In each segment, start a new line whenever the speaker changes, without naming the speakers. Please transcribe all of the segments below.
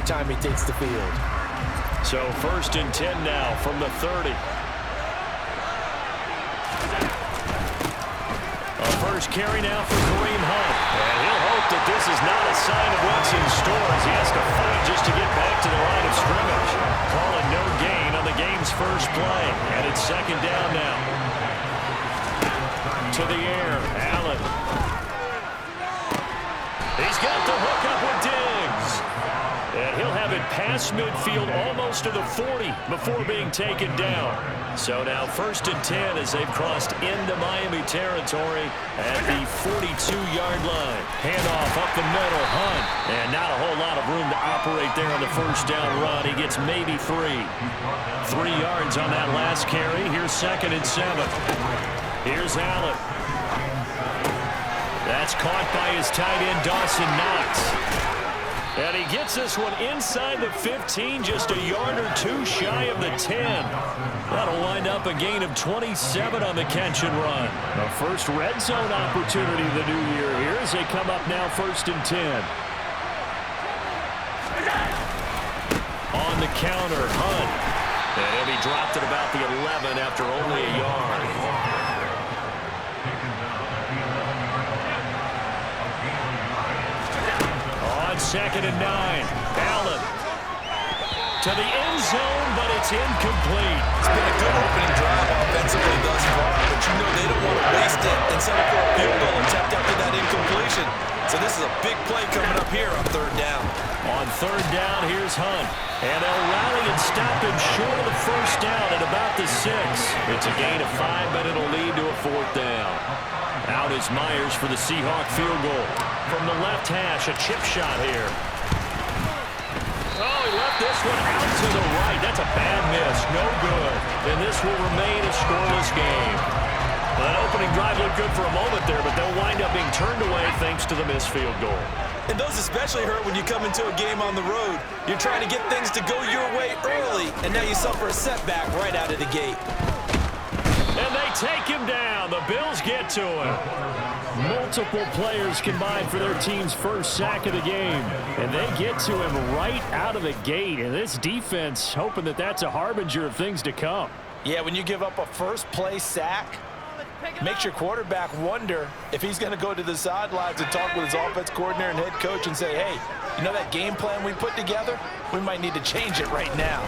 every time he takes the field.
So 1st and 10 now from the 30. A first carry now for Kareem Hunt. And he'll hope that this is not a sign of what's in store as he has to fight just to get back to the line of scrimmage. Calling no gain on the game's first play. And it's 2nd down now. To the air, Allen. He's got the hook up with Diggs. And he'll have it past midfield almost to the 40 before being taken down. So now 1st and 10 as they've crossed into Miami territory at the 42-yard line. Handoff up the middle, Hunt. And not a whole lot of room to operate there on the 1st down run. He gets maybe 3. 3 yards on that last carry. Here's 2nd and 7. Here's Allen. That's caught by his tight end, Dawson Knox. And he gets this one inside the 15, just a yard or 2 shy of the 10. That'll wind up a gain of 27 on the catch and run. The first red zone opportunity of the new year here as they come up now 1st and 10. On the counter, Hunt. And he'll be dropped at about the 11 after only a yard. 2nd and 9. Allen to the end zone, but it's incomplete.
It's been a good opening drive offensively thus far, but you know they don't want to waste it and settle for a field goal attempt after that incompletion. So this is a big play coming up here on 3rd down.
On 3rd down, here's Hunt. And they'll rally and stop him short of the 1st down at about the 6. It's a gain of 5, but it'll lead to a 4th down. Out is Myers for the Seahawk field goal. From the left hash, a chip shot here. Oh, he left this one out to the right. That's a bad miss. No good. And this will remain a scoreless game. Well, that opening drive looked good for a moment there, but they'll wind up being turned away thanks to the missed field goal.
And those especially hurt when you come into a game on the road. You're trying to get things to go your way early, and now you suffer a setback right out of the gate.
And they take him down. The Bills get to him. Multiple players combined for their team's first sack of the game. And they get to him right out of the gate. And this defense hoping that that's a harbinger of things to come.
Yeah, when you give up a first-play sack, makes your quarterback wonder if he's going to go to the sidelines and talk with his offense coordinator and head coach and say, hey, you know that game plan we put together? We might need to change it right now.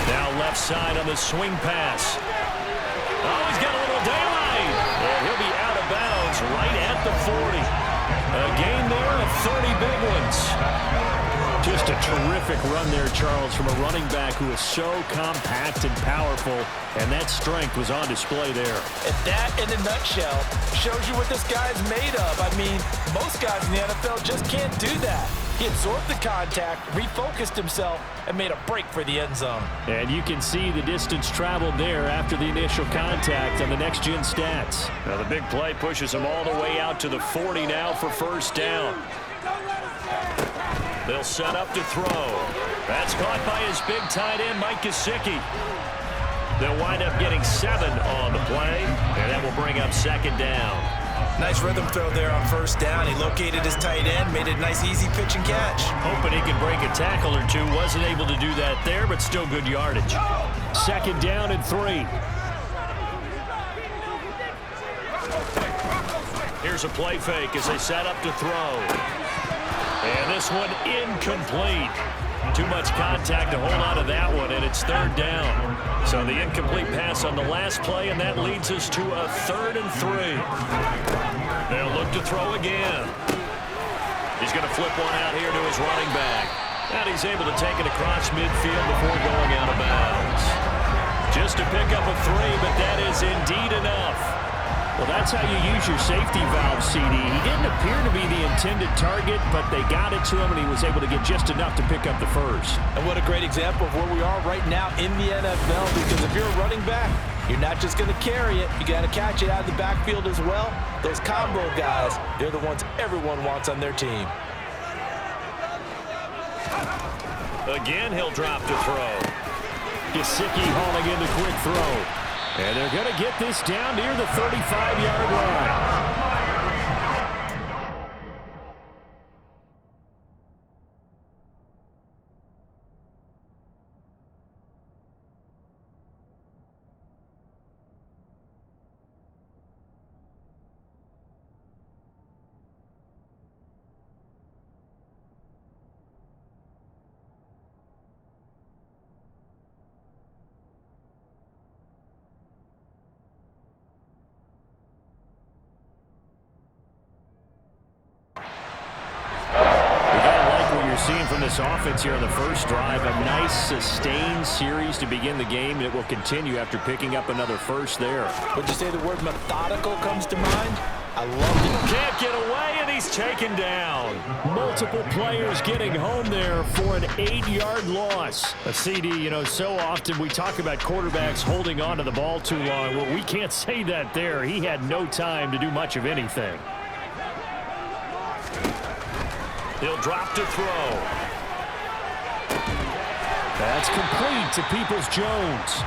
Now left side on the swing pass. Oh, he's got a little daylight. And he'll be out of bounds right at the 40. A gain there of 30 big ones. Just a terrific run there, Charles, from a running back who is so compact and powerful, and that strength was on display there.
And that, in a nutshell, shows you what this guy's made of. I mean, most guys in the NFL just can't do that. He absorbed the contact, refocused himself, and made a break for the end zone.
And you can see the distance traveled there after the initial contact on the next-gen stats. Now the big play pushes him all the way out to the 40 now for 1st down. They'll set up to throw. That's caught by his big tight end, Mike Gesicki. They'll wind up getting 7 on the play, and that will bring up 2nd down.
Nice rhythm throw there on 1st down. He located his tight end, made it a nice, easy pitch and catch.
Hoping he could break a tackle or two. Wasn't able to do that there, but still good yardage. 2nd down and 3. Here's a play fake as they set up to throw. And this one incomplete. Too much contact to hold on to that one, and it's 3rd down. So the incomplete pass on the last play, and that leads us to a 3rd and 3. They'll look to throw again. He's going to flip one out here to his running back. And he's able to take it across midfield before going out of bounds. Just to pick up a 3, but that is indeed enough. Well, that's how you use your safety valve, CD. He didn't appear to be the intended target, but they got it to him, and he was able to get just enough to pick up the 1st.
And what a great example of where we are right now in the NFL, because if you're a running back, you're not just going to carry it. You got to catch it out of the backfield as well. Those combo guys, they're the ones everyone wants on their team.
Again, he'll drop to throw. Gesicki hauling in the quick throw. And they're going to get this down near the 35-yard line. seeing from this offense here on the first drive, a nice sustained series to begin the game, and it will continue after picking up another first there.
Would you say the word methodical comes to mind? I loved it.
Can't get away, and he's taken down. Multiple players getting home there for an 8-yard loss. A CD, you know, so often we talk about quarterbacks holding on to the ball too long. Well, we can't say that there. He had no time to do much of anything. He'll drop to throw. That's complete to Peoples-Jones.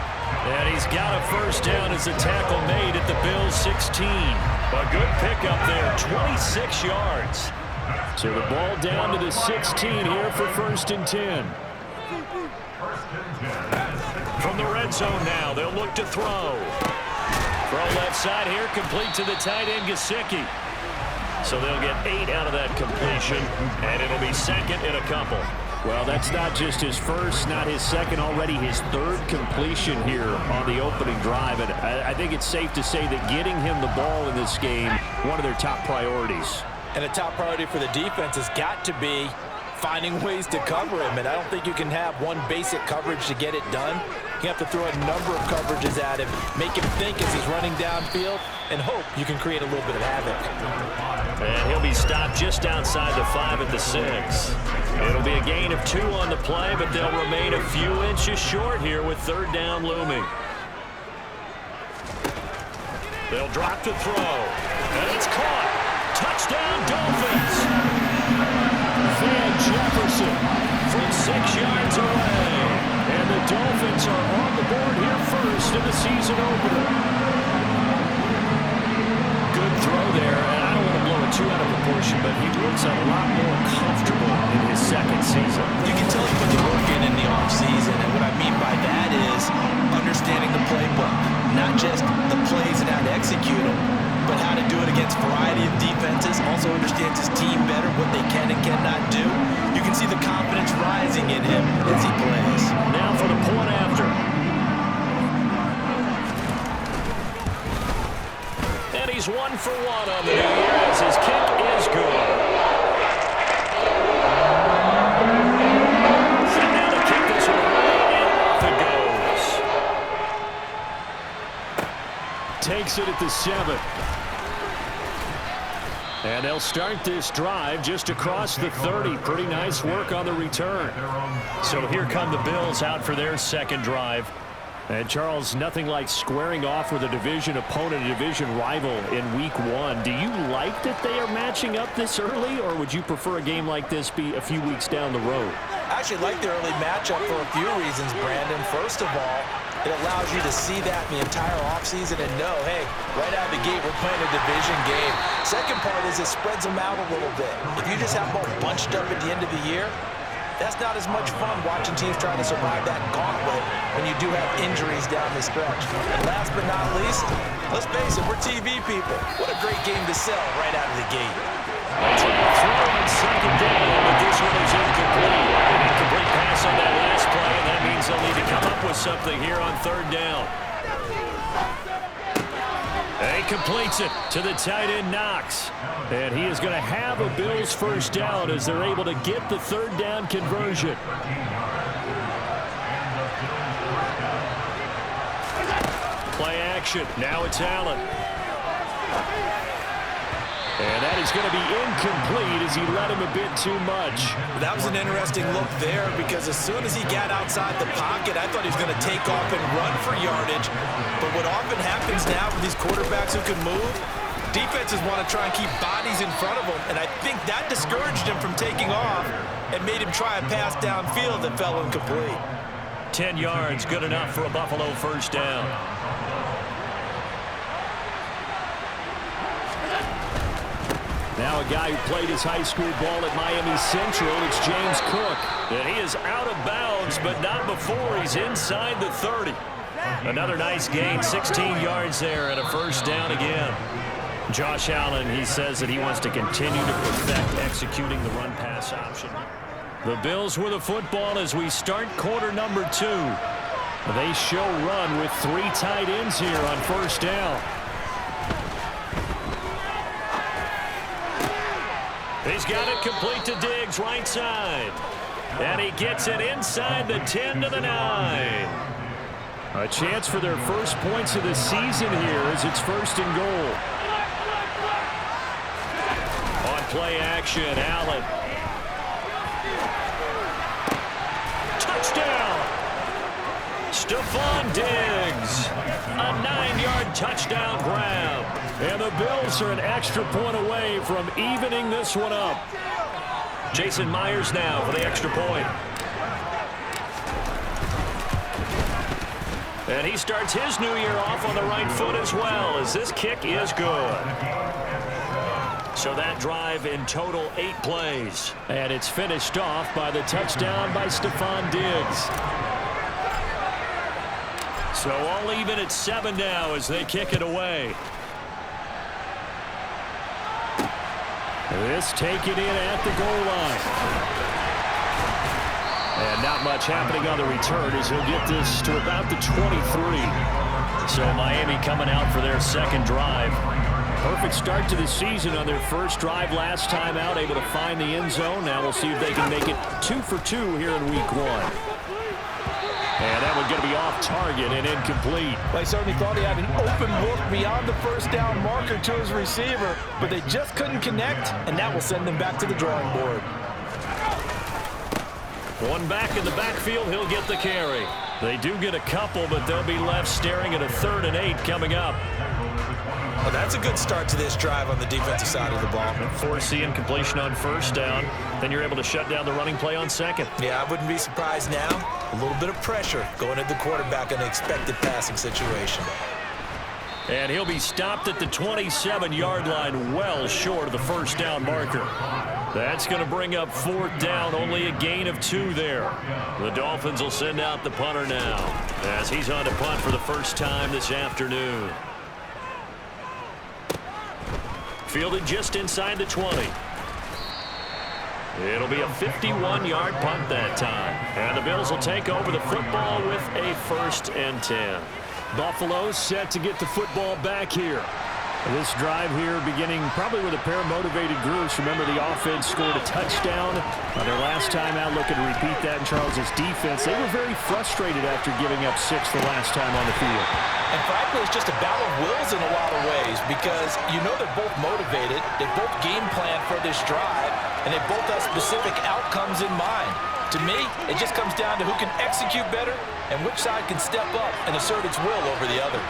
And he's got a first down as the tackle made at the Bills' 16. A good pickup there, 26 yards. So the ball down to the 16 here for 1st and 10. From the red zone now, they'll look to throw. Throw left side here, complete to the tight end, Gesicki. So they'll get 8 out of that completion, and it'll be second and a couple. Well, that's not just his first, not his second, already his 3rd completion here on the opening drive. And I think it's safe to say that getting him the ball in this game, one of their top priorities.
And a top priority for the defense has got to be finding ways to cover him. And I don't think you can have one basic coverage to get it done. You have to throw a number of coverages at him, make him think as he's running downfield, and hope you can create a little bit of havoc.
And he'll be stopped just outside the 5 at the 6. It'll be a gain of 2 on the play, but they'll remain a few inches short here with 3rd down looming. They'll drop to throw. And it's caught. Touchdown, Dolphins. Van Jefferson from 6 yards away. And the Dolphins are on the board here first in the season opener. Good throw there, and I don't want to blow it too out of proportion, but he looks a lot more comfortable in his 2nd season.
You can tell he put the work in the offseason, and what I mean by that is understanding the playbook, not just the plays and how to execute them, but how to do it against a variety of defenses, also understands his team better, what they can and cannot do. You can see the confidence rising in him as he plays.
Now for the point after. And he's 1 for 1 on the new year as his kick is good. And now to kick this one away, and off it goes. Takes it at the 7. And they'll start this drive just across the 30. Pretty nice work on the return. So here come the Bills out for their 2nd drive. And Charles, nothing like squaring off with a division opponent, a division rival in week 1. Do you like that they are matching up this early, or would you prefer a game like this be a few weeks down the road?
I actually like the early matchup for a few reasons, Brandon. First of all, it allows you to see that in the entire offseason and know, hey, right out of the gate, we're playing a division game. Second part is it spreads them out a little bit. If you just have them all bunched up at the end of the year, that's not as much fun watching teams trying to survive that gauntlet when you do have injuries down the stretch. And last but not least, let's face it, we're TV people. What a great game to sell right out of the gate.
Throw on 2nd down, but this one is incomplete. An incomplete pass on that last play, and that means they'll need to come up with something here on 3rd down. And he completes it to the tight end, Knox. And he is going to have a Bills first down as they're able to get the 3rd down conversion. Play action. Now it's Allen. And that is going to be incomplete as he let him a bit too much.
That was an interesting look there because as soon as he got outside the pocket, I thought he was going to take off and run for yardage. But what often happens now with these quarterbacks who can move, defenses want to try and keep bodies in front of them. And I think that discouraged him from taking off and made him try a pass downfield that fell incomplete.
10 yards, good enough for a Buffalo first down. Now a guy who played his high school ball at Miami Central, it's James Cook. And he is out of bounds, but not before he's inside the 30. Another nice gain, 16 yards there, and a first down again. Josh Allen, he says that he wants to continue to perfect executing the run-pass option. The Bills with the football as we start quarter number 2. They show run with 3 tight ends here on first down. They he's got it complete to Diggs, right side. And he gets it inside the 10 to the 9.
A chance for their first points of the season here as it's 1st and goal.
On play action, Allen. Touchdown! Stephon Diggs. A 9-yard touchdown grab.
And the Bills are an extra point away from evening this one up.
Jason Myers now for the extra point. And he starts his new year off on the right foot as well, as this kick is good. So that drive in total 8 plays.
And it's finished off by the touchdown by Stephon Diggs.
So all even at 7 now as they kick it away.
This taken in at the goal line. And not much happening on the return as he'll get this to about the 23.
So Miami coming out for their second drive.
Perfect start to the season on their first drive last time out, able to find the end zone. Now we'll see if they can make it 2 for 2 here in week 1. And that one's going to be off target and incomplete.
They certainly thought he had an open look beyond the first down marker to his receiver, but they just couldn't connect, and that will send them back to the drawing board.
One back in the backfield, he'll get the carry. They do get a couple, but they'll be left staring at a 3rd and 8 coming up.
Well, that's a good start to this drive on the defensive side of the ball.
Force the incompletion on first down. Then you're able to shut down the running play on second.
Yeah, I wouldn't be surprised now. A little bit of pressure going at the quarterback in an expected passing situation.
And he'll be stopped at the 27-yard line, well short of the first down marker. That's going to bring up 4th down, only a gain of 2 there. The Dolphins will send out the punter now as he's on to punt for the first time this afternoon. Fielded just inside the 20. It'll be a 51-yard punt that time. And the Bills will take over the football with a 1st and 10.
Buffalo set to get the football back here. This drive here beginning probably with a pair of motivated groups. Remember, the offense scored a touchdown on their last time out, looking to repeat that in Charles's defense. They were very frustrated after giving up 6 the last time on the field.
And frankly, it's just a battle of wills in a lot of ways because you know they're both motivated, they both game plan for this drive, and they both have specific outcomes in mind. To me, it just comes down to who can execute better and which side can step up and assert its will over the other.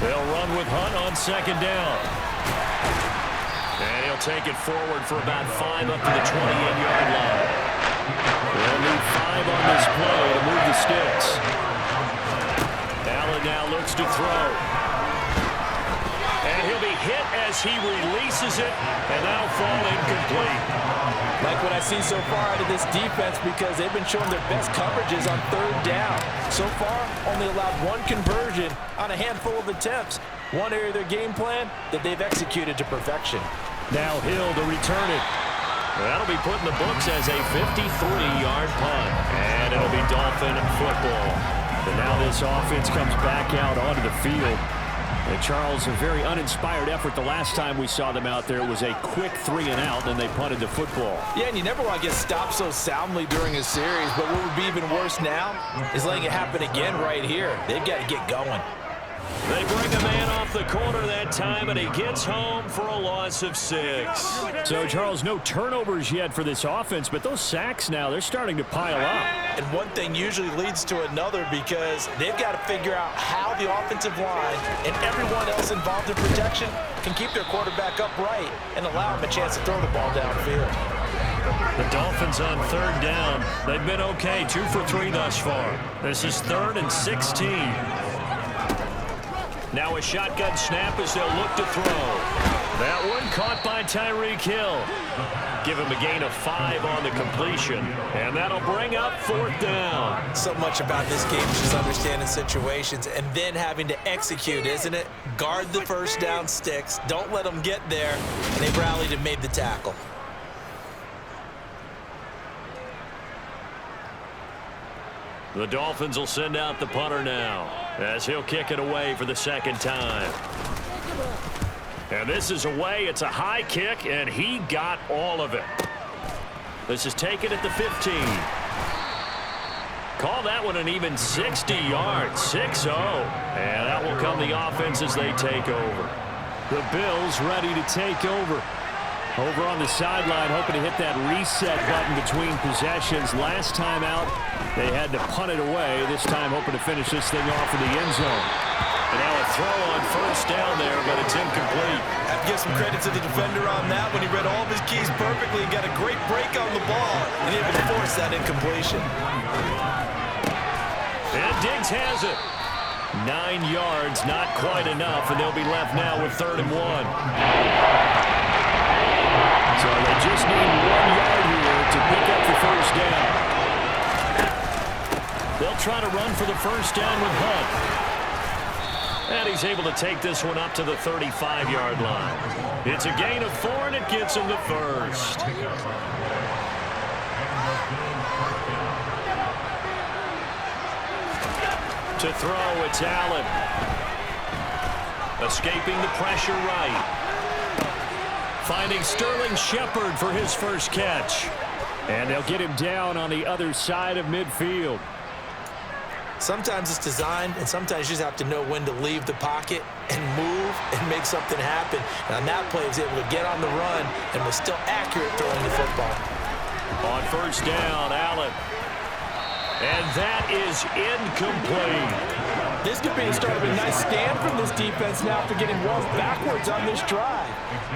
They'll run with Hunt on 2nd down. And he'll take it forward for about 5 up to the 28-yard line. They'll need 5 on this play to move the sticks. Allen now looks to throw. And he'll be hit as he releases it, and that'll fall incomplete.
Like what I've seen so far out of this defense because they've been showing their best coverages on 3rd down. So far, only allowed 1 conversion on a handful of attempts. One area of their game plan that they've executed to perfection.
Now Hill to return it.
That'll be put in the books as a 53-yard punt. And it'll be Dolphin football.
And now this offense comes back out onto the field. And Charles, a very uninspired effort the last time we saw them out there. It was a quick 3 and out, and they punted the football.
Yeah, and you never want to get stopped so soundly during a series, but what would be even worse now is letting it happen again right here. They've got to get going.
They bring a man off the corner that time, and he gets home for a loss of 6.
So, Charles, no turnovers yet for this offense, but those sacks now, they're starting to pile up.
And one thing usually leads to another because they've got to figure out how the offensive line and everyone else involved in protection can keep their quarterback upright and allow him a chance to throw the ball downfield.
The Dolphins on 3rd down. They've been okay, 2 for 3 thus far. This is 3rd and 16. Now a shotgun snap as they'll look to throw. That one caught by Tyreek Hill. Give him a gain of 5 on the completion. And that'll bring up 4th down.
So much about this game is just understanding situations and then having to execute, isn't it? Guard the first down sticks. Don't let them get there. And they rallied and made the tackle.
The Dolphins will send out the punter now as he'll kick it away for the 2nd time. And this is away. It's a high kick, and he got all of it. This is taken at the 15. Call that one an even 60 yards, 6-0. And that will come the offense as they take over.
The Bills ready to take over. Over on the sideline, hoping to hit that reset button between possessions. Last time out, they had to punt it away. This time, hoping to finish this thing off in the end zone.
And now a throw on first down there, but it's incomplete.
I have to give some credit to the defender on that when he read all of his keys perfectly and got a great break on the ball and able to force that incompletion.
And Diggs has it. 9 yards, not quite enough, and they'll be left now with 3rd and 1.
So they just need 1 yard here to pick up the first down.
They'll try to run for the first down with Hunt. And he's able to take this one up to the 35-yard line. It's a gain of 4, and it gets him the first. To throw, it's Allen. Escaping the pressure right. Finding Sterling Shepard for his first catch.
And they'll get him down on the other side of midfield.
Sometimes it's designed, and sometimes you just have to know when to leave the pocket and move and make something happen. And on that play, he was able to get on the run and was still accurate throwing the football.
On first down, Allen. And that is incomplete.
This could be the start of a nice stand from this defense now after getting walked backwards on this drive.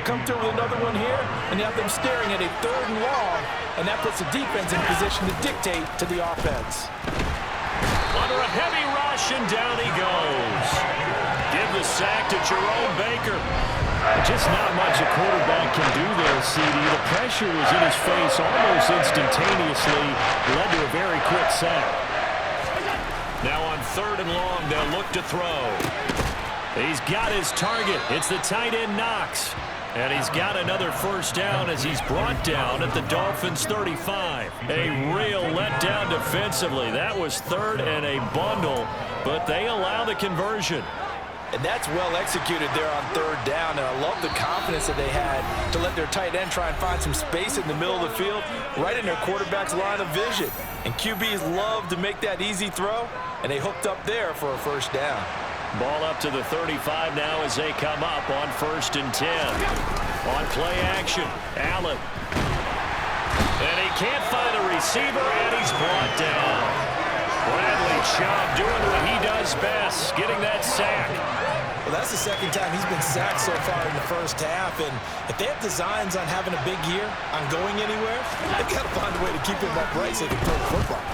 Come through with another one here, and you have them staring at a 3rd and long, and that puts the defense in position to dictate to the offense.
Under a heavy rush, and down he goes. Give the sack to Jerome Baker.
Just not much a quarterback can do there, CD. The pressure was in his face almost instantaneously, led to a very quick sack.
Now on 3rd and long, they'll look to throw. He's got his target. It's the tight end Knox. And he's got another first down as he's brought down at the Dolphins' 35. A real letdown defensively. That was 3rd and a bundle, but they allow the conversion.
And that's well executed there on 3rd down, and I love the confidence that they had to let their tight end try and find some space in the middle of the field, right in their quarterback's line of vision. And QBs love to make that easy throw, and they hooked up there for a first down.
Ball up to the 35 now as they come up on 1st and 10. On play action, Allen. And he can't find a receiver, and he's brought down. Bradley Chubb doing what he does best, getting that sack.
Well, that's the 2nd time he's been sacked so far in the first half, and if they have designs on having a big year, on going anywhere, they've got to find a way to keep him upright so they can throw the football.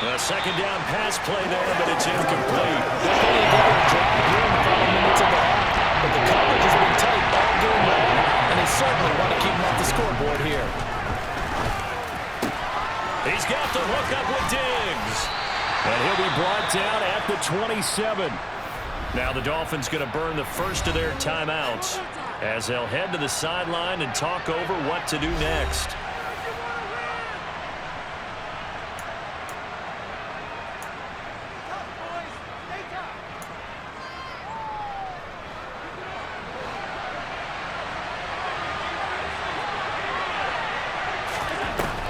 A 2nd down pass play there, but it's incomplete.
They're putting together a drive here in the final minutes of the half, but the coverage has been tight all game long, and they certainly want to keep him off the scoreboard here.
He's got the hook up with Diggs.
And he'll be brought down at the 27.
Now the Dolphins going to burn the first of their timeouts as they'll head to the sideline and talk over what to do next.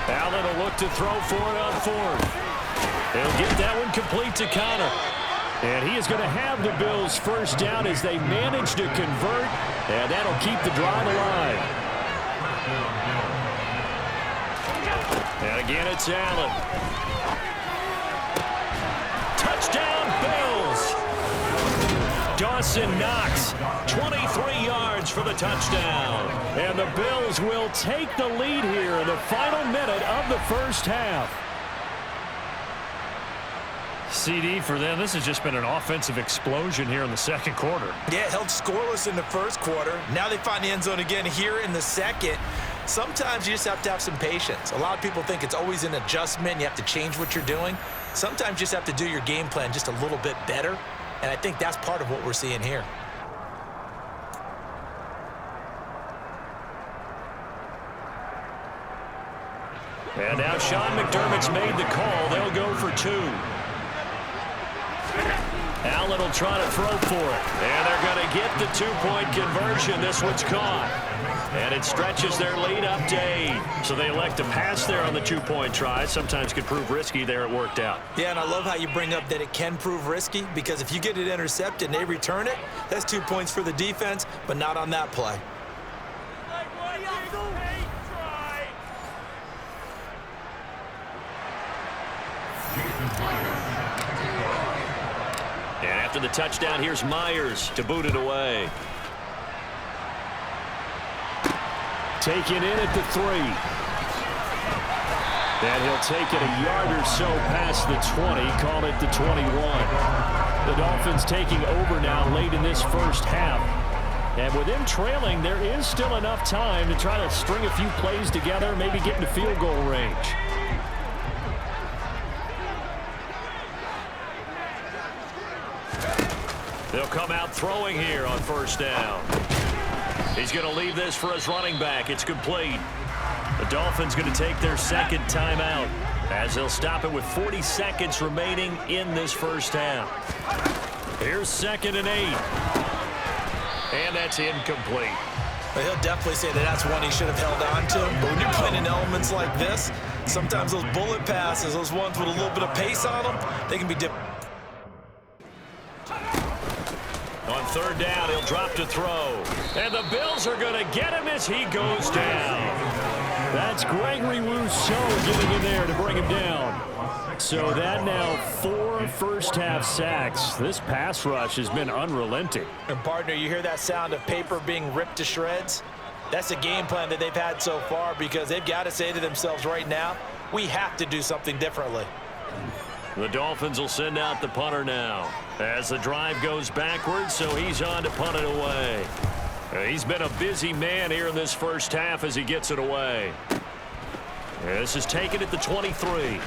Allen will look to throw for it on 4th. He'll get that one complete to Connor.
And he is going to have the Bills first down as they manage to convert, and that'll keep the drive alive.
And again, it's Allen. Touchdown, Bills! Dawson Knox, 23 yards for the touchdown.
And the Bills will take the lead here in the final minute of the first half.
CD for them, this has just been an offensive explosion here in the 2nd quarter.
Yeah, held scoreless in the 1st quarter. Now they find the end zone again here in the 2nd. Sometimes you just have to have some patience. A lot of people think it's always an adjustment. You have to change what you're doing. Sometimes you just have to do your game plan just a little bit better. And I think that's part of what we're seeing here.
And now Sean McDermott's made the call. They'll go for 2. Allen will try to throw for it. And they're going to get the two-point conversion. This one's caught. And it stretches their lead up to 8. So they elect to pass there on the two-point try. Sometimes could prove risky. There it worked out.
Yeah, and I love how you bring up that it can prove risky, because if you get it intercepted and they return it, that's 2 points for the defense, but not on that play.
And after the touchdown, here's Myers to boot it away.
Taken in at the 3. And he'll take it a yard or so past the 20, call it the 21. The Dolphins taking over now late in this first half. And with them trailing, there is still enough time to try to string a few plays together, maybe get into field goal range.
They'll come out throwing here on first down. He's going to leave this for his running back. It's complete. The Dolphins going to take their second timeout as they'll stop it with 40 seconds remaining in this first half. Here's 2nd and 8. And that's incomplete.
But he'll definitely say that that's one he should have held on to. But when you're playing in elements like this, sometimes those bullet passes, those ones with a little bit of pace on them, they can be different.
On third down, he'll drop to throw. And the Bills are going to get him as he goes down.
That's Gregory Rousseau getting in there to bring him down. So that now 4 first-half sacks. This pass rush has been unrelenting.
And partner, you hear that sound of paper being ripped to shreds? That's a game plan that they've had so far, because they've got to say to themselves right now, we have to do something differently.
The Dolphins will send out the punter now as the drive goes backwards, so he's on to punt it away. He's been a busy man here in this first half as he gets it away. This is taken at the 23.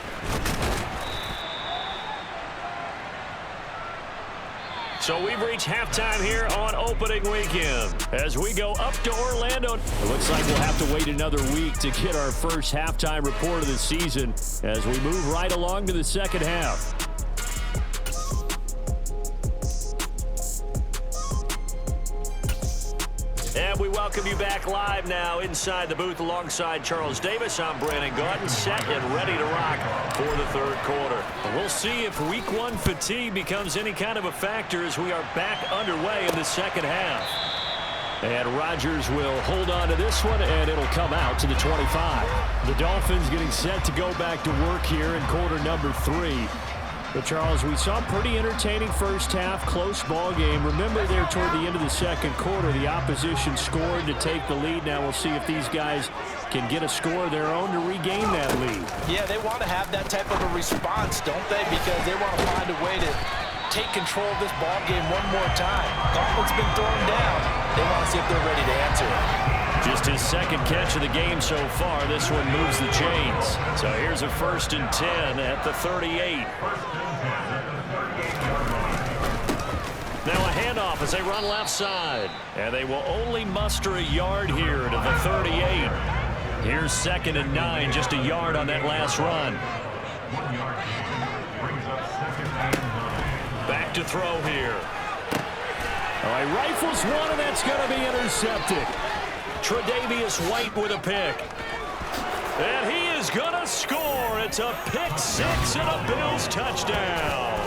So we've reached halftime here on opening weekend as we go up to Orlando.
It looks like we'll have to wait another week to get our first halftime report of the season as we move right along to the second half.
And we welcome you back live now inside the booth alongside Charles Davis. I'm Brandon Gaudin, set and ready to rock for the third quarter. We'll see if week 1 fatigue becomes any kind of a factor as we are back underway in the second half.
And Rodgers will hold on to this one, and it'll come out to the 25. The Dolphins getting set to go back to work here in quarter number 3. But, Charles, we saw a pretty entertaining first half, close ball game. Remember there toward the end of the second quarter, the opposition scored to take the lead. Now we'll see if these guys can get a score of their own to regain that lead.
Yeah, they want to have that type of a response, don't they? Because they want to find a way to take control of this ball game one more time. Gauntlet's been thrown down. They want to see if they're ready to answer it.
Just his second catch of the game so far. This one moves the chains. So here's a 1st and 10 at the 38. Now a handoff as they run left side. And they will only muster a yard here to the 38. Here's 2nd and 9, just a yard on that last run. Back to throw here.
All right, rifles one, and that's going to be intercepted.
Tre'Davious White with a pick. And he is going to score. It's a pick 6 and a Bills touchdown.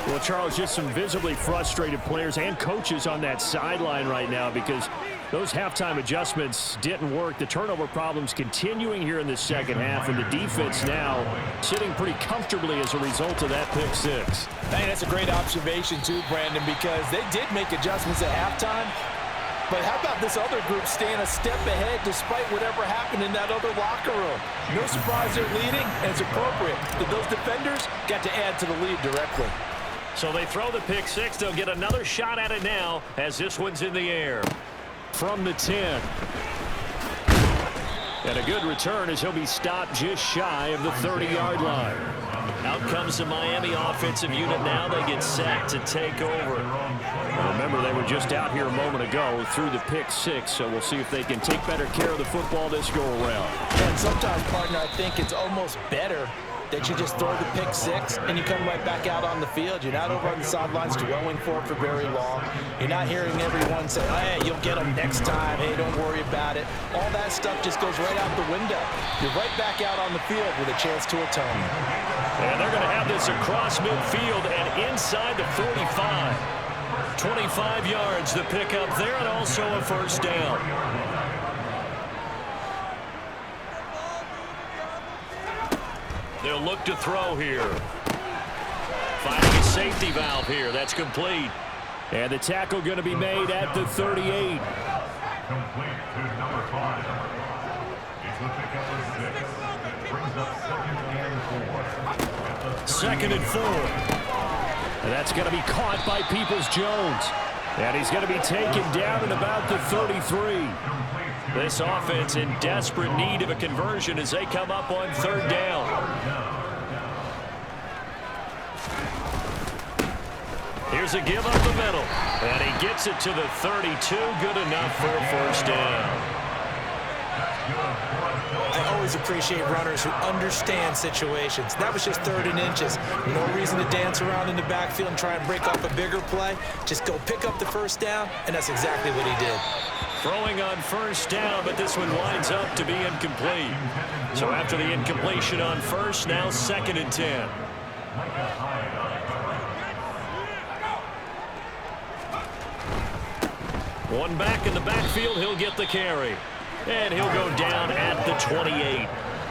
Well, Charles, just some visibly frustrated players and coaches on that sideline right now because those halftime adjustments didn't work. The turnover problems continuing here in the second half, and the defense now sitting pretty comfortably as a result of that pick 6.
I think that's a great observation too, Brandon, because they did make adjustments at halftime. But how about this other group staying a step ahead despite whatever happened in that other locker room? No surprise they're leading, and it's appropriate that those defenders got to add to the lead directly.
So they throw the pick 6. They'll get another shot at it now as this one's in the air.
From the 10. And a good return as he'll be stopped just shy of the 30-yard line.
Out comes the Miami offensive unit now. They get set to take over.
Remember, they were just out here a moment ago through the pick 6, so we'll see if they can take better care of the football this go-around.
And sometimes, partner, I think it's almost better that you just throw the pick six and you come right back out on the field. You're not over on the sidelines dwelling for it for very long. You're not hearing everyone say, hey, you'll get them next time. Hey, don't worry about it. All that stuff just goes right out the window. You're right back out on the field with a chance to atone.
And they're going to have this across midfield and inside the 45. 25 yards the pickup there, and also a first down. They'll look to throw here. Finding a safety valve here. That's complete.
And the tackle going to be made at the 38.
Complete to number 5. It's the pickup of 6. Brings up
2nd and 4. And that's going to be caught by Peoples-Jones. And he's going to be taken down at about the 33.
This offense in desperate need of a conversion as they come up on 3rd down. Here's a give up the middle. And he gets it to the 32. Good enough for a first down.
I always appreciate runners who understand situations. That was just 3rd and inches. No reason to dance around in the backfield and try and break up a bigger play. Just go pick up the first down, and that's exactly what he did.
Throwing on first down, but this one winds up to be incomplete. So after the incompletion on first, now 2nd and 10. One back in the backfield, he'll get the carry. And he'll go down at the 28.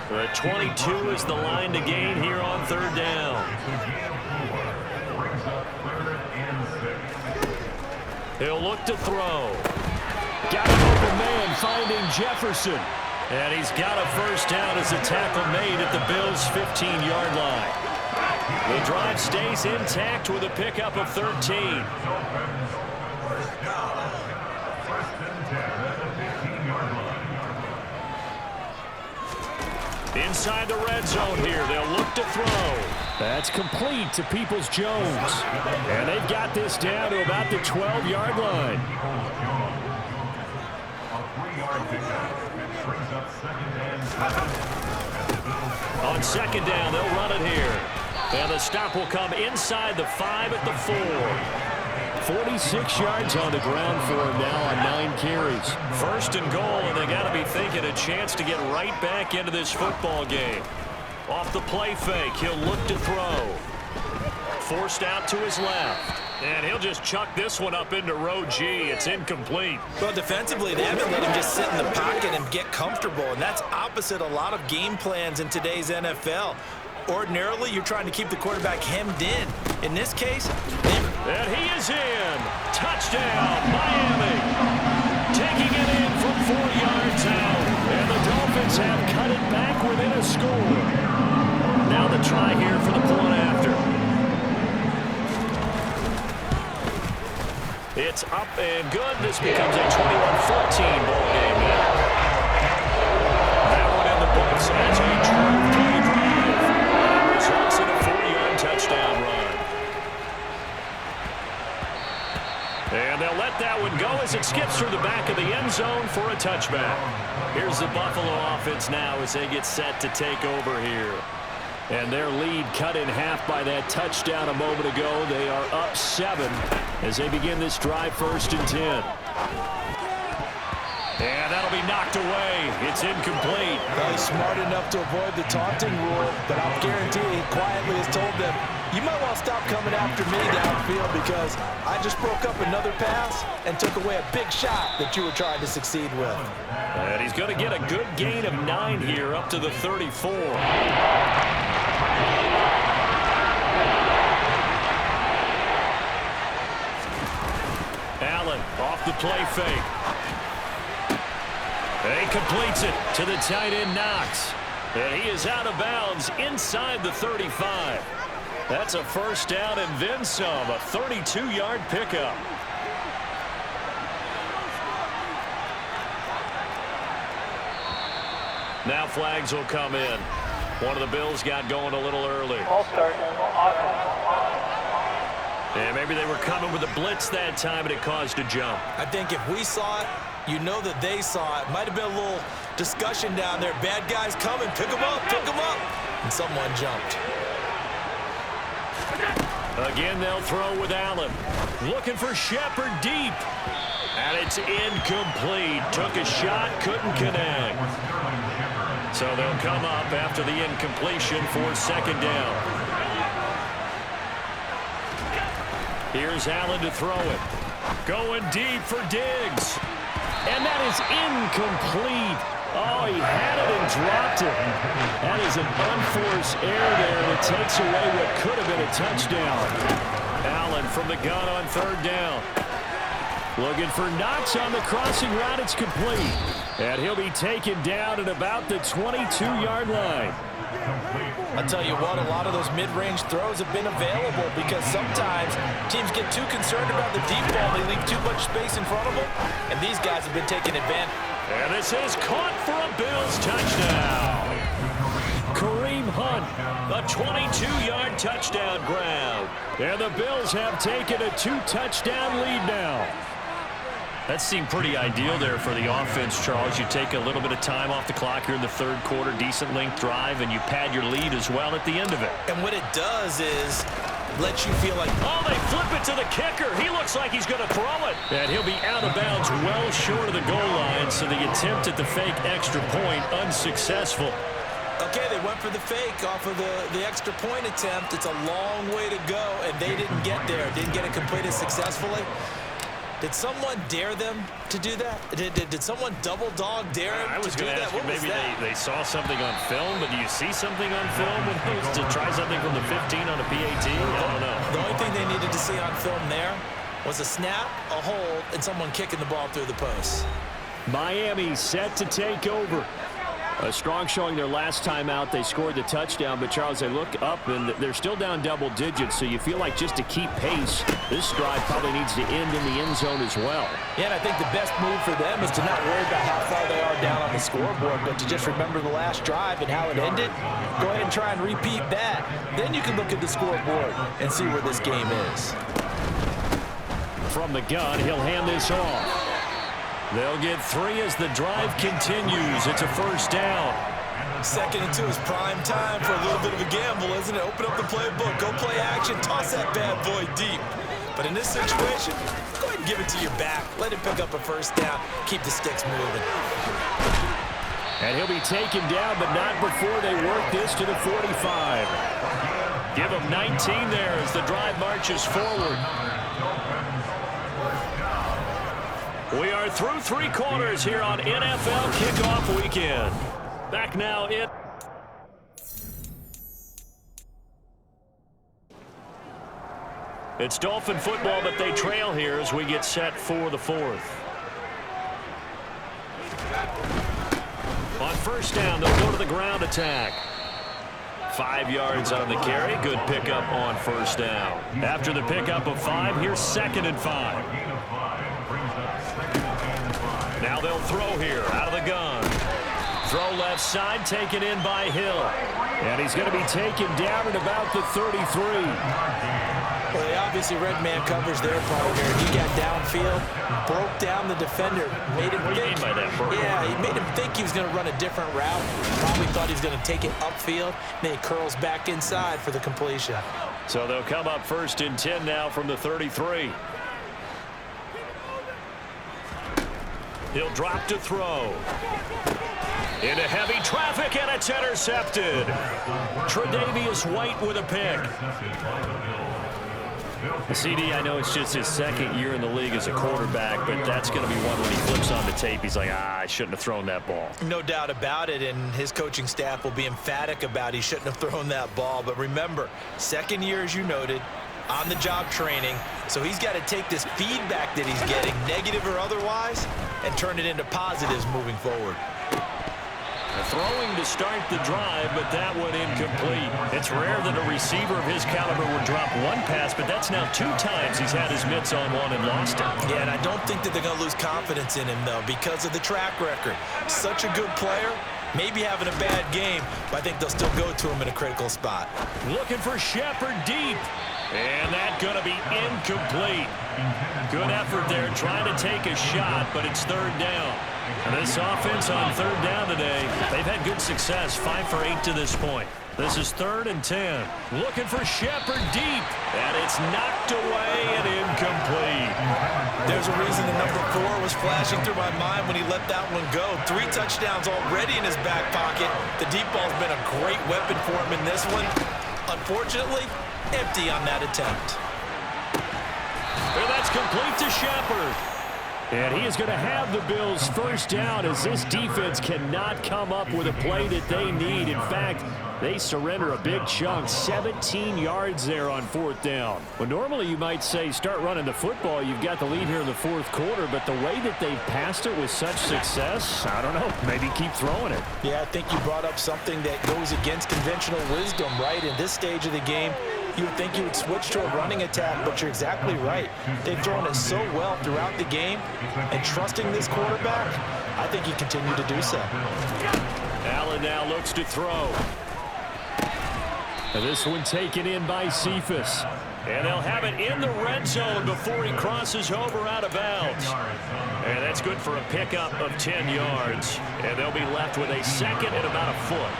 The 22 is the line to gain here on 3rd down. He'll look to throw.
Got an open man finding Jefferson.
And he's got a first down as a tackle made at the Bills' 15-yard line. The drive stays intact with a pickup of 13. Inside the red zone here, they'll look to throw.
That's complete to Peoples-Jones. And they've got this down to about the 12-yard line.
On 2nd down, they'll run it here. And the stop will come inside the 5 at the 4.
46 yards on the ground for him now on 9 carries.
1st and goal, and they got to be thinking a chance to get right back into this football game. Off the play fake, he'll look to throw. Forced out to his left. And he'll just chuck this one up into row G. It's incomplete.
Well, defensively, they haven't let him just sit in the pocket and get comfortable, and that's opposite a lot of game plans in today's NFL. Ordinarily, you're trying to keep the quarterback hemmed in. In this case,
and he is in. Touchdown, Miami. Taking it in from 4 yards out. And the Dolphins have cut it back within a score. Now the try here for the point after. It's up and good. This becomes a 21-14 ball game now. That one in the books as a true play drive. Results in a 4-yard touchdown run. And they'll let that one go as it skips through the back of the end zone for a touchback. Here's the Buffalo offense now as they get set to take over here.
And their lead cut in half by that touchdown a moment ago. They are up 7 as they begin this drive 1st and 10.
And that'll be knocked away. It's incomplete.
Well, he's smart enough to avoid the taunting rule, but I'll guarantee he quietly has told them, you might want to stop coming after me downfield because I just broke up another pass and took away a big shot that you were trying to succeed with.
And he's going to get a good gain of 9 here up to the 34. Allen off the play fake. He completes it to the tight end Knox. And he is out of bounds inside the 35. That's a first down and then some. A 32-yard pickup. Now flags will come in. One of the Bills got going a little early. And maybe they were coming with a blitz that time and it caused a jump.
I think if we saw it, you know that they saw it. Might have been a little discussion down there. Bad guys coming. Pick them up. Pick them up. and someone jumped.
Again, they'll throw with Allen. Looking for Shepard deep. And it's incomplete. Took a shot, couldn't connect. So they'll come up after the incompletion for second down. Here's Allen to throw it. Going deep for Diggs. And that is incomplete. Oh, he had it and dropped it. That is an unforced error there that takes away what could have been a touchdown. Allen from the gun on third down. Looking for Knox on the crossing route. It's complete. And he'll be taken down at about the 22-yard line.
I'll tell you what, a lot of those mid-range throws have been available because sometimes teams get too concerned about the deep ball. They leave too much space in front of them, and these guys have been taking advantage.
And this is caught for a Bills touchdown. Kareem Hunt, a 22-yard touchdown grab. And the Bills have taken a 2-touchdown lead now. That seemed pretty ideal there for the offense, Charles. You take a little bit of time off the clock here in the third quarter, decent length drive, and you pad your lead as well at the end of it.
And what it does is let you feel like,
oh, they flip it to the kicker. He looks like he's going to throw it. And he'll be out of bounds well short of the goal line, so the attempt at the fake extra point unsuccessful.
Okay, they went for the fake off of the extra point attempt. It's a long way to go, and they didn't get there. Didn't get it completed successfully. Did someone dare them to do that? Did someone double dog dare them to do that?
I was going to ask you, maybe they saw something on film, but do you see something on film with those to try something from the 15 on a PAT? I don't know.
The only thing they needed to see on film there was a snap, a hold, and someone kicking the ball through the post.
Miami set to take over. A strong showing their last time out. They scored the touchdown, but Charles, they look up and they're still down double digits, so you feel like just to keep pace, this drive probably needs to end in the end zone as well.
Yeah, and I think the best move for them is to not worry about how far they are down on the scoreboard, but to just remember the last drive and how it ended. Go ahead and try and repeat that. Then you can look at the scoreboard and see where this game is.
From the gun, he'll hand this off.
They'll get 3 as the drive continues. It's a first down.
2nd and 2 is prime time for a little bit of a gamble, isn't it? Open up the playbook, go play action, toss that bad boy deep. But in this situation, go ahead and give it to your back. Let him pick up a first down. Keep the sticks moving.
And he'll be taken down, but not before they work this to the 45.
Give him 19 there as the drive marches forward. We are through 3 quarters here on NFL Kickoff Weekend. Back now in. It's Dolphin football, but they trail here as we get set for the 4th. On first down, they'll go to the ground attack. 5 yards on the carry. Good pickup on first down. After the pickup of 5, here's 2nd and 5. Now they'll throw here out of the gun. Throw left side, taken in by Hill.
And he's going to be taken down at about the 33.
Well, they obviously red man covers their partner. He got downfield, broke down the defender, made him
what do you
think.
mean by that?
Yeah, he made him think he was going to run a different route. Probably thought he was going to take it upfield. Then he curls back inside for the completion.
So they'll come up 1st and 10 now from the 33. He'll drop to throw. Into heavy traffic, and it's intercepted. Tre'Davious White with a pick. CD, I know it's just his 2nd year in the league as a quarterback, but that's going to be one when he flips on the tape. He's like, I shouldn't have thrown that ball.
No doubt about it, and his coaching staff will be emphatic about he shouldn't have thrown that ball. But remember, 2nd year, as you noted, on-the-job training, so he's got to take this feedback that he's getting, negative or otherwise, and turn it into positives moving forward.
Throwing to start the drive, but that one incomplete. It's rare that a receiver of his caliber would drop one pass, but that's now 2 times he's had his mitts on one and lost it.
Yeah, and I don't think that they're going to lose confidence in him, though, because of the track record. Such a good player, maybe having a bad game, but I think they'll still go to him in a critical spot.
Looking for Shepard deep. And that's going to be incomplete. Good effort there trying to take a shot, but it's third down. And this offense on third down today, they've had good success, 5 for 8 to this point. This is 3rd and 10. Looking for Shepard deep. And it's knocked away and incomplete.
There's a reason the number 4 was flashing through my mind when he let that one go. 3 touchdowns already in his back pocket. The deep ball's been a great weapon for him in this one. Unfortunately, empty on that attempt.
And that's complete to Shepard.
And he is going to have the Bills first down as this defense cannot come up with a play that they need. In fact, they surrender a big chunk, 17 yards there on 4th down. Well, normally you might say start running the football. You've got the lead here in the 4th quarter, but the way that they've passed it with such success, I don't know, maybe keep throwing it.
Yeah, I think you brought up something that goes against conventional wisdom, right? In this stage of the game, you would think you would switch to a running attack, but you're exactly right. They've thrown it so well throughout the game, and trusting this quarterback, I think you continue to do so.
Allen now looks to throw.
And this one taken in by Cephus.
And they'll have it in the red zone before he crosses over out of bounds. And that's good for a pickup of 10 yards. And they'll be left with a 2nd and about a foot.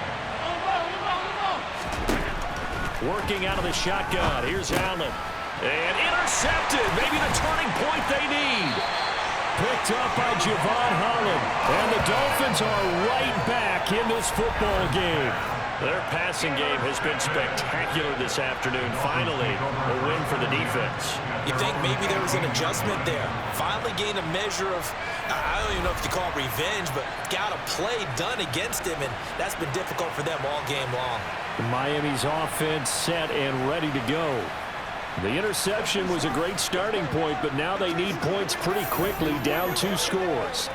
Working out of the shotgun. Here's Allen. And intercepted. Maybe the turning point they need.
Picked up by Javon Holland. And the Dolphins are right back in this football game.
Their passing game has been spectacular this afternoon. Finally, a win for the defense.
You think maybe there was an adjustment there. Finally gained a measure of, I don't even know if you call it revenge, but got a play done against him, and that's been difficult for them all game long.
Miami's offense set and ready to go. The interception was a great starting point, but now they need points pretty quickly, down 2 scores.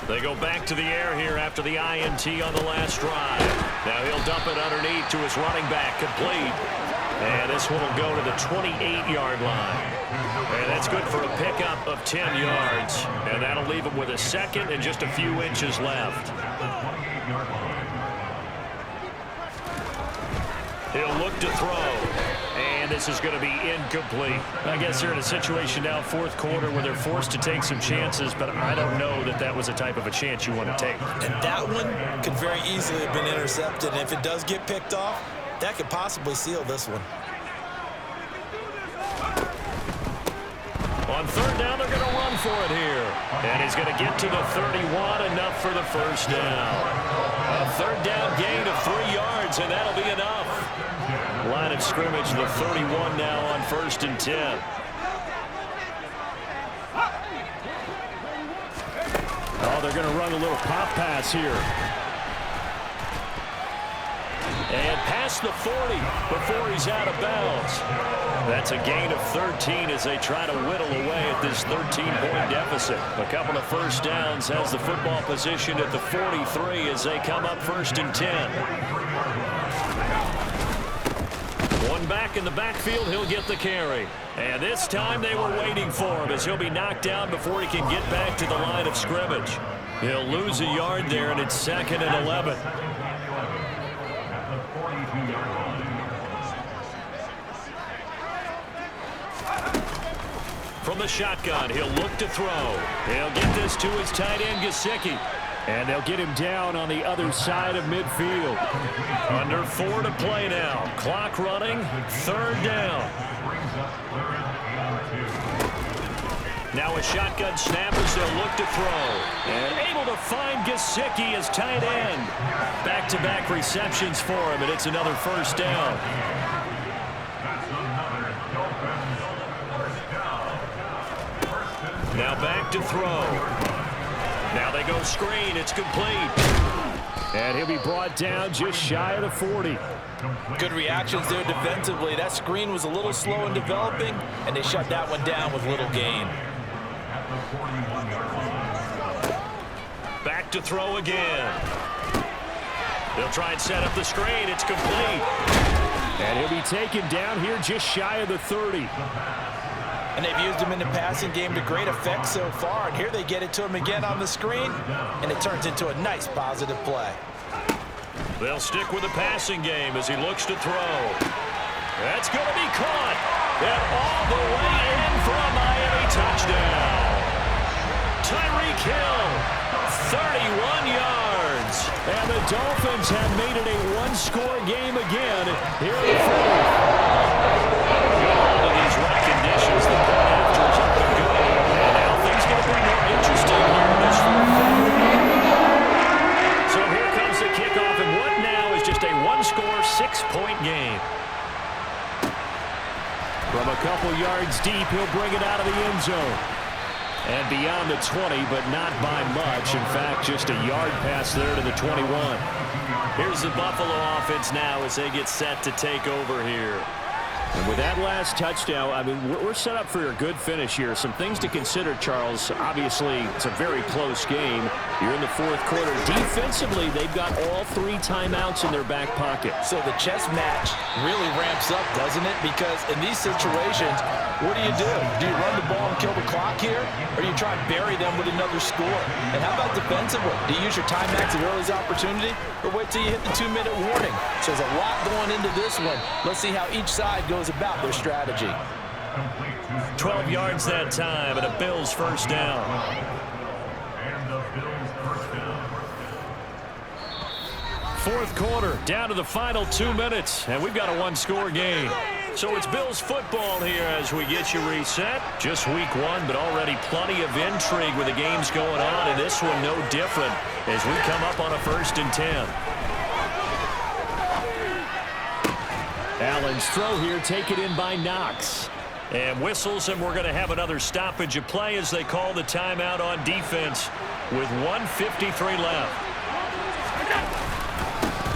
They go back to the air here after the INT on the last drive. Now he'll dump it underneath to his running back, complete. And this one will go to the 28-yard line. And that's good for a pickup of 10 yards. And that'll leave him with a 2nd and just a few inches left. He'll look to throw. And this is going to be incomplete. I guess they're in a situation now, 4th quarter, where they're forced to take some chances, but I don't know that that was the type of a chance you want to take.
And that one could very easily have been intercepted. And if it does get picked off, that could possibly seal this one.
On 3rd down, they're going to run for it here. And he's going to get to the 31, enough for the first down. A 3rd down gain of 3 yards, and that'll be enough. Line of scrimmage, the 31 now on 1st and 10.
Oh, they're going to run a little pop pass here.
And past the 40 before he's out of bounds. That's a gain of 13 as they try to whittle away at this 13-point deficit. A couple of first downs has the football positioned at the 43 as they come up 1st and 10. One back in the backfield, he'll get the carry. And this time they were waiting for him as he'll be knocked down before he can get back to the line of scrimmage. He'll lose a yard there, and it's 2nd and 11. From the shotgun, he'll look to throw. He'll get this to his tight end, Gesicki.
And they'll get him down on the other side of midfield.
Under 4 to play now. Clock running, 3rd down. Now a shotgun snap as they'll look to throw. And able to find Gesicki as tight end. Back-to-back receptions for him, and it's another first down. Now back to throw. Now they go screen. It's complete.
And he'll be brought down just shy of the 40.
Good reactions there defensively. That screen was a little slow in developing, and they shut that one down with little gain.
Back to throw again. They'll try and set up the screen. It's complete.
And he'll be taken down here just shy of the 30.
And they've used him in the passing game to great effect so far. And here they get it to him again on the screen, and it turns into a nice positive play.
They'll stick with the passing game as he looks to throw. That's going to be caught. And all the way in for a Miami touchdown. Tyreek Hill, 31 yards.
And the Dolphins have made it a one-score game again here in the fourth.
All of these wet conditions, the point after's up and good. And now things get a bit more interesting here in this fourth quarter. So here comes the kickoff, and what now is just a one-score, 6-point game.
From a couple yards deep, he'll bring it out of the end zone. And beyond the 20, but not by much. In fact, just a yard pass there to the 21.
Here's the Buffalo offense now as they get set to take over here.
And with that last touchdown, I mean, we're set up for a good finish here. Some things to consider, Charles. Obviously, it's a very close game. You're in the fourth quarter. Defensively, they've got all 3 timeouts in their back pocket.
So the chess match really ramps up, doesn't it? Because in these situations, what do? Do you run the ball and kill the clock here? Or do you try and bury them with another score? And how about defensively? Do you use your timeouts at early's opportunity? Or wait till you hit the 2-minute warning? So there's a lot going into this one. Let's see how each side goes about their strategy.
12 yards that time, and a Bills first down. Fourth quarter, down to the final 2 minutes, and we've got a one-score game. So it's Bills football here as we get you reset. Just week 1, but already plenty of intrigue with the games going on, and this one no different as we come up on a 1st and 10.
Allen's throw here taken in by Knox.
And whistles, and we're going to have another stoppage of play as they call the timeout on defense with 1:53 left.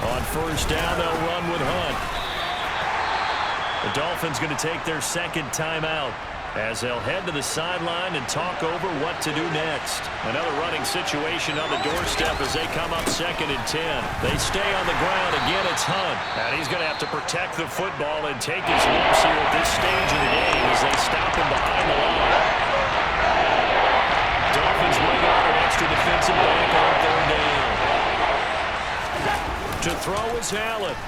On first down, they'll run with Hunt. The Dolphins going to take their second timeout as they'll head to the sideline and talk over what to do next. Another running situation on the doorstep as they come up 2nd and 10. They stay on the ground. Again, it's Hunt. And he's going to have to protect the football and take his lumps here at this stage of the game as they stop him behind the line. Dolphins bring on an extra defensive back on 3rd down. To throw is Allen.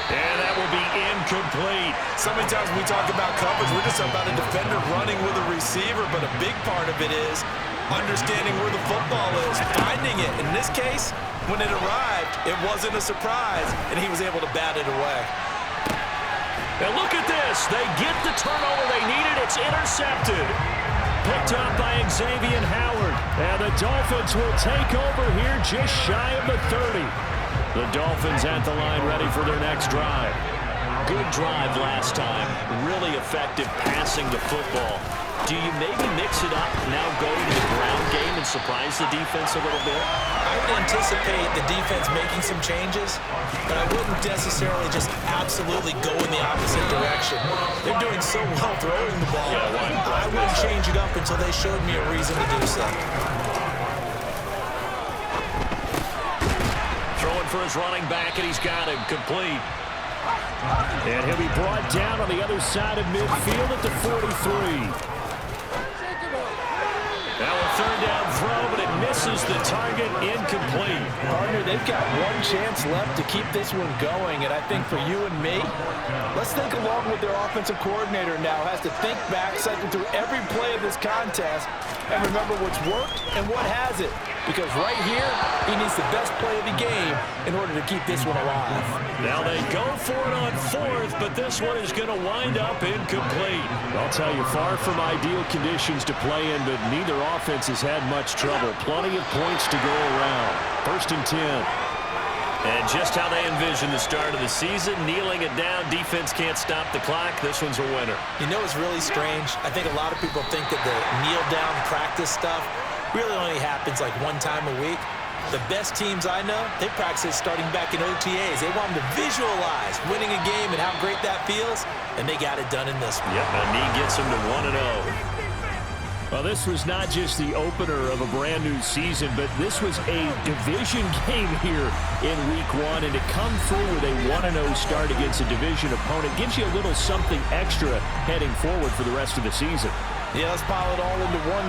And that will be incomplete.
So many times when we talk about coverage, we're just about a defender running with a receiver, but a big part of it is understanding where the football is, finding it. In this case, when it arrived, it wasn't a surprise, and he was able to bat it away.
And look at this. They get the turnover they needed. It's intercepted. Picked up by Xavier Howard.
And the Dolphins will take over here just shy of the 30.
The Dolphins at the line ready for their next drive. Good drive last time. Really effective passing the football. Do you maybe mix it up, now go to the ground game and surprise the defense a little bit?
I would anticipate the defense making some changes, but I wouldn't necessarily just absolutely go in the opposite direction. They're doing so well throwing the ball. I wouldn't change it up until they showed me a reason to do so.
Throwing for his running back, and he's got him complete.
And he'll be brought down on the other side of midfield at the 43.
Now a 3rd down throw, but it misses the target, incomplete.
Partner, they've got one chance left to keep this one going, and I think for you and me, let's think along with their offensive coordinator now. Has to think back, cycle through every play of this contest, and remember what's worked and what hasn't. Because right here, he needs the best play of the game in order to keep this one alive.
Now they go for it on 4th, but this one is going to wind up incomplete.
I'll tell you, far from ideal conditions to play in, but neither offense has had much trouble. Plenty of points to go around. 1st and 10.
And just how they envision the start of the season, kneeling it down, defense can't stop the clock. This one's a winner.
You know what's really strange? I think a lot of people think that the kneel-down practice stuff really only happens like one time a week. The best teams I know, they practice starting back in OTAs. They want them to visualize winning a game and how great that feels, and they got it done in this one.
Yep, and he gets them to 1-0.
Well, this was not just the opener of a brand new season, but this was a division game here in week 1. And to come through with a 1-0 start against a division opponent gives you a little something extra heading forward for the rest of the season.
Yeah, let's pile it all into one